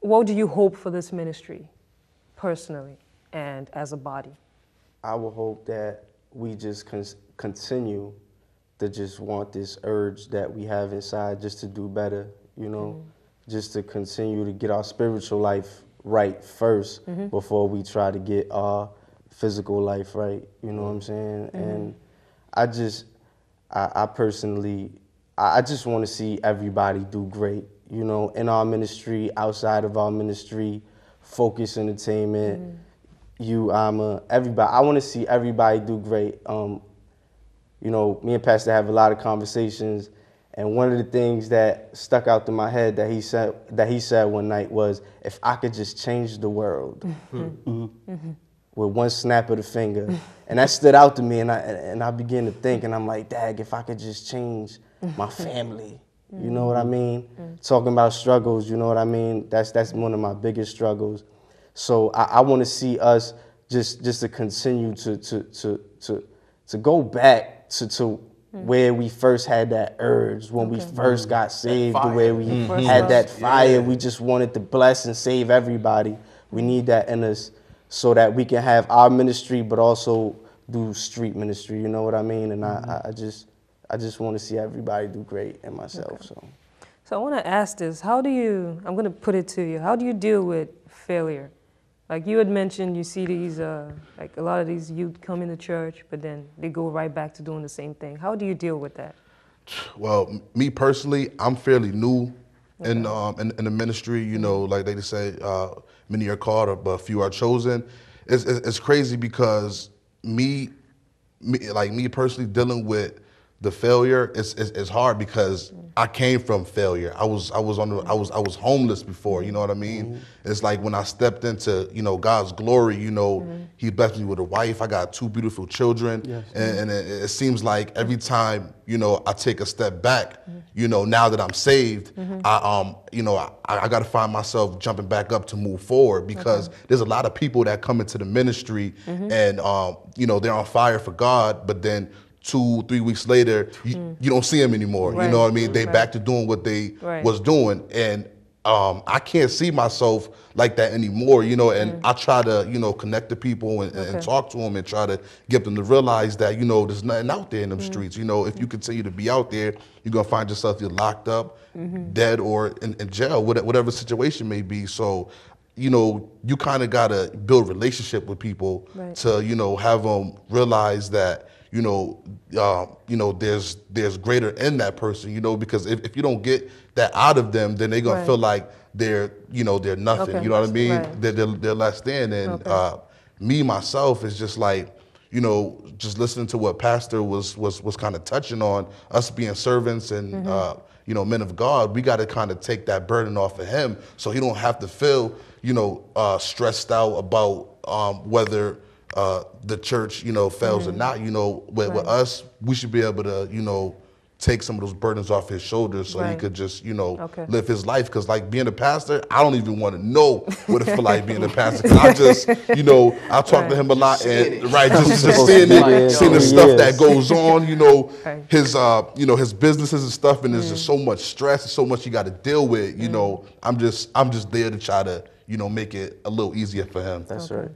what do you hope for this ministry, personally and as a body? I would hope that we just continue to just want this urge that we have inside just to do better, you know, just to continue to get our spiritual life right first before we try to get our physical life right, you know what I'm saying? And I personally, I just want to see everybody do great, you know, in our ministry, outside of our ministry, Focus Entertainment, you, Aima, everybody. I want to see everybody do great. You know, me and Pastor have a lot of conversations, and one of the things that stuck out to my head that he said one night was, if I could just change the world with one snap of the finger. And that stood out to me, and I began to think, and I'm like, dag, if I could just change my family, you know what I mean? Talking about struggles, you know what I mean? That's one of my biggest struggles. So I want to see us just to continue to go back to where we first had that urge, when we first got saved, the way we had that fire. We just wanted to bless and save everybody. We need that in us so that we can have our ministry, but also do street ministry, you know what I mean? And I just want to see everybody do great, and myself. So I want to ask this, how do you, I'm going to put it to you, how do you deal with failure? Like you had mentioned, you see these, like a lot of these youth come into church, but then they go right back to doing the same thing. How do you deal with that? Well, me personally, I'm fairly new in the ministry. You know, like they say, many are called, but few are chosen. It's crazy because me personally dealing with the failure is hard because I came from failure. I was homeless before, you know what I mean? It's like when I stepped into, you know, God's glory, you know, he blessed me with a wife. I got 2 beautiful children. And it seems like every time, you know, I take a step back, you know, now that I'm saved, you know, I got to find myself jumping back up to move forward because there's a lot of people that come into the ministry and, you know, they're on fire for God, but then 2-3 weeks later, you don't see them anymore. You know what I mean? They back to doing what they was doing. And I can't see myself like that anymore, you know, and I try to, you know, connect to people and talk to them and try to get them to realize that, you know, there's nothing out there in them streets. You know, if you continue to be out there, you're going to find yourself either locked up, dead, or in jail, whatever situation may be. So, you know, you kind of got to build relationship with people to, you know, have them realize that, you know, there's greater in that person, you know, because if you don't get that out of them, then they're gonna feel like they're nothing. You know what I mean? They're less than. And me myself is just like, you know, just listening to what Pastor was kind of touching on, us being servants and you know, men of God. We got to kind of take that burden off of him, so he don't have to feel, you know, stressed out about whether the church, you know, fails or not. You know, with us, we should be able to, you know, take some of those burdens off his shoulders so he could just, you know, live his life. Because like being a pastor, I don't even want to know what it feels like being a pastor. Because I just, you know, I talk to him a lot and just seeing it, seeing the stuff that goes on, you know, his businesses and stuff, and there's just so much stress and so much you got to deal with. You know, I'm just there to try to, you know, make it a little easier for him. That's right.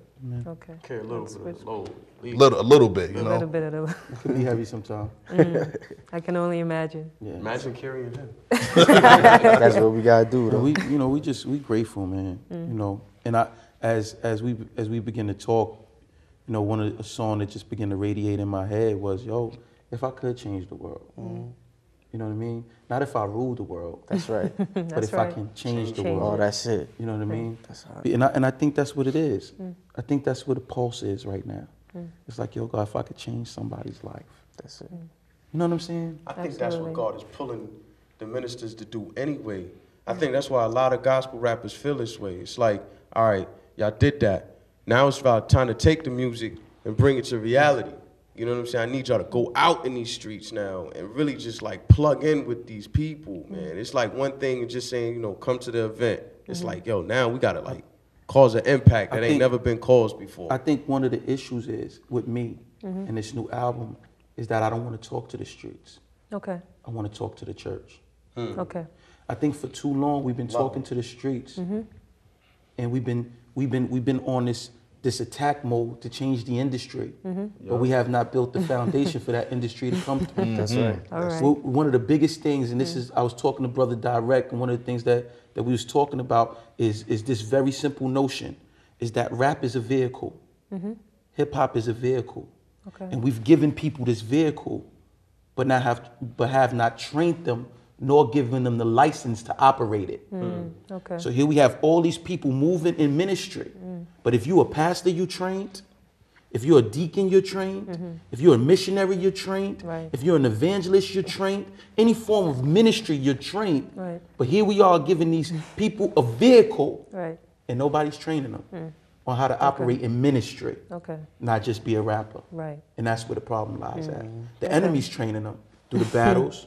Carry a little bit of load. A little bit, you know. A little bit of the... It can be heavy sometimes. I can only imagine. Imagine carrying him. That's what we gotta do, though. We grateful, man. You know, and as we begin to talk, you know, one of the song that just began to radiate in my head was, yo, if I could change the world. You know what I mean? Not if I rule the world. That's right. But if I can change the world. Oh, that's it. You know what I mean? That's hard. And I think that's what it is. I think that's what the pulse is right now. It's like, yo, God, if I could change somebody's life. That's it. You know what I'm saying? I think that's what God is pulling the ministers to do anyway. I think that's why a lot of gospel rappers feel this way. It's like, all right, y'all did that. Now it's about time to take the music and bring it to reality. You know what I'm saying? I need y'all to go out in these streets now and really just like plug in with these people, man. It's like one thing just saying, you know, come to the event. It's like, yo, now we gotta like cause an impact that ain't never been caused before. I think one of the issues is with me and this new album is that I don't want to talk to the streets. Okay. I want to talk to the church. Okay. I think for too long we've been talking to the streets, and we've been on this attack mode to change the industry, but we have not built the foundation for that industry to come through. That's right. All right. Well, one of the biggest things, and this is, I was talking to Brother Direct, and one of the things that we was talking about is this very simple notion, is that rap is a vehicle, hip hop is a vehicle, and we've given people this vehicle, but have not trained them nor given them the license to operate it. Okay. So here we have all these people moving in ministry, but if you're a pastor, you're trained. If you're a deacon, you're trained. If you're a missionary, you're trained. Right. If you're an evangelist, you're trained. Any form of ministry, you're trained. Right. But here we are giving these people a vehicle, Right. and nobody's training them on how to operate in ministry, Okay. not just be a rapper. Right. And that's where the problem lies at. The enemy's training them through the battles,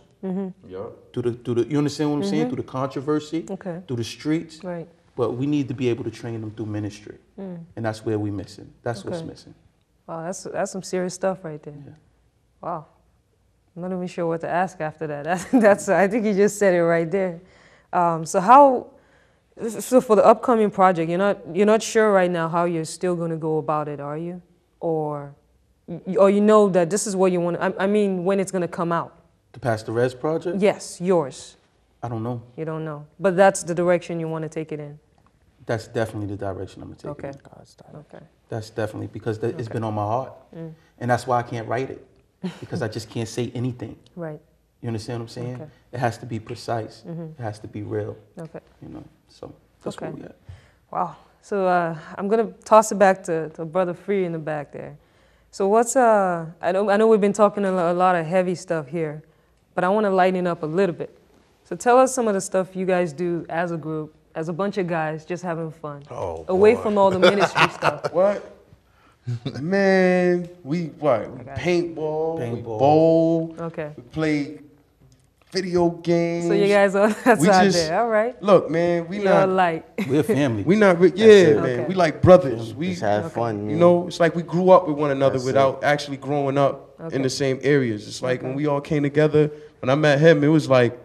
Yup. through the you understand what I'm saying? Through the controversy, Okay. through the streets. Right. But we need to be able to train them through ministry, and that's where we're missing. That's what's Okay. missing. Wow, that's some serious stuff right there. Yeah. Wow. I'm not even sure what to ask after that. That's I think you just said it right there. So for the upcoming project, you're not sure right now how you're still going to go about it, are you? Or you know that this is what you want. I mean, when it's going to come out. The Pastor Rez project? Yes, yours. I don't know. You don't know, but that's the direction you want to take it in. That's definitely the direction I'm gonna take. Okay. It. Okay. That's definitely because it's been on my heart, and that's why I can't write it because I just can't say anything. Right. You understand what I'm saying? Okay. It has to be precise. It has to be real. Okay. You know. So that's where Okay. we at. Wow. So I'm gonna toss it back to Brother Free in the back there. So what's I know we've been talking a lot of heavy stuff here, but I want to lighten it up a little bit. So tell us some of the stuff you guys do as a group, as a bunch of guys, just having fun, Oh, away boy. from all the ministry stuff. What? Man, we paintball, we Paintball. bowl, Okay. we play video games. So you guys are that's We out just- there. All right. Look, man, we You're not light. We're a family. we not yeah, it. man. Okay. We like brothers. We Just have fun, man. you know, it's like we grew up with one another That's without actually growing up Okay. in the same areas. It's like when we all came together, when I met him, it was like,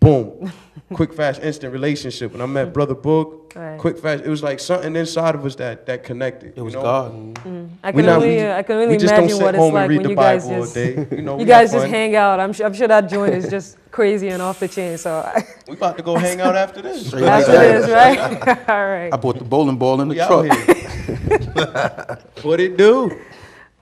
boom, quick, fast, instant relationship. When I met Brother Book, Right. quick, fast, it was like something inside of us that connected. It was you know? God. I We can not- only we- I can we only just don't imagine sit what it's home and like read when the you guys Bible all just day. You know, you we guys have just fun. hang out. I'm sure that joint is just crazy and off the chain. So We about to go hang out after this. Straight after like this, right? All right. I bought the bowling ball in the We out truck. here. What it do?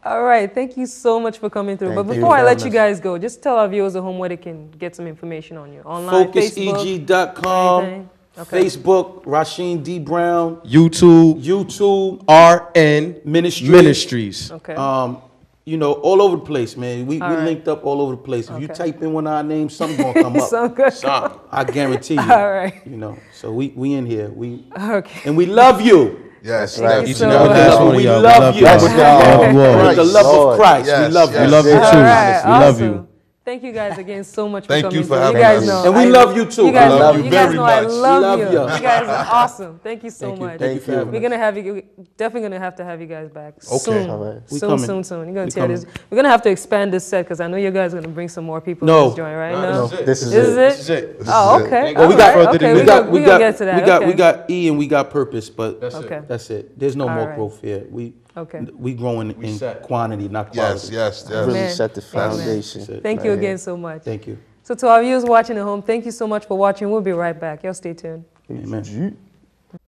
All right, thank you so much for coming through. Thank But you before I for let having you us. guys go, just tell our viewers at home where they can get some information on you. Online, Facebook, FocusEG.com, anything? Okay. Facebook, Rasheen D. Brown, YouTube, YouTube, RN Ministries. Okay. You know, all over the place, man. We All right. linked up all over the place. If you Okay. type in one of our names, something gonna come up. So good. I guarantee you. All right. You know, so we in here. Okay. And we love you. Yes, That's right. each So and every much. last one of We y'all. love you. Let's With go. the love of Lord. Christ. Yes, We love yes. you. We love you All too. right. We love awesome. you. Thank you guys again so much for Thank coming you for through. having You guys us. know. And we love you too. You guys I know, love you you guys very know I much. love Love you. ya. You guys are awesome. Thank you so Thank you. much. Thank you. We're gonna have you. Definitely gonna have to have you guys back Okay. soon. All right. We Soon, coming. soon. You're gonna We tear this. coming. We're gonna have to expand this set because I know you guys are gonna bring some more people No. to this joint, right? Nah, No. This is This is it. it. This is it. Oh, This is it. okay. Ain't All got right. further Okay, than we that. gonna get to that. we Okay. got E and we got purpose, but That's Okay. it. that's it. There's no All more right. growth here. Okay. We growing We in set. quantity, not Yes, quality. yes, yes. Really Amen. set the Amen. foundation. That's it. Thank you Right again here. so much. Thank you. So to our viewers watching at home, thank you so much for watching. We'll be right back. Y'all stay tuned. Amen.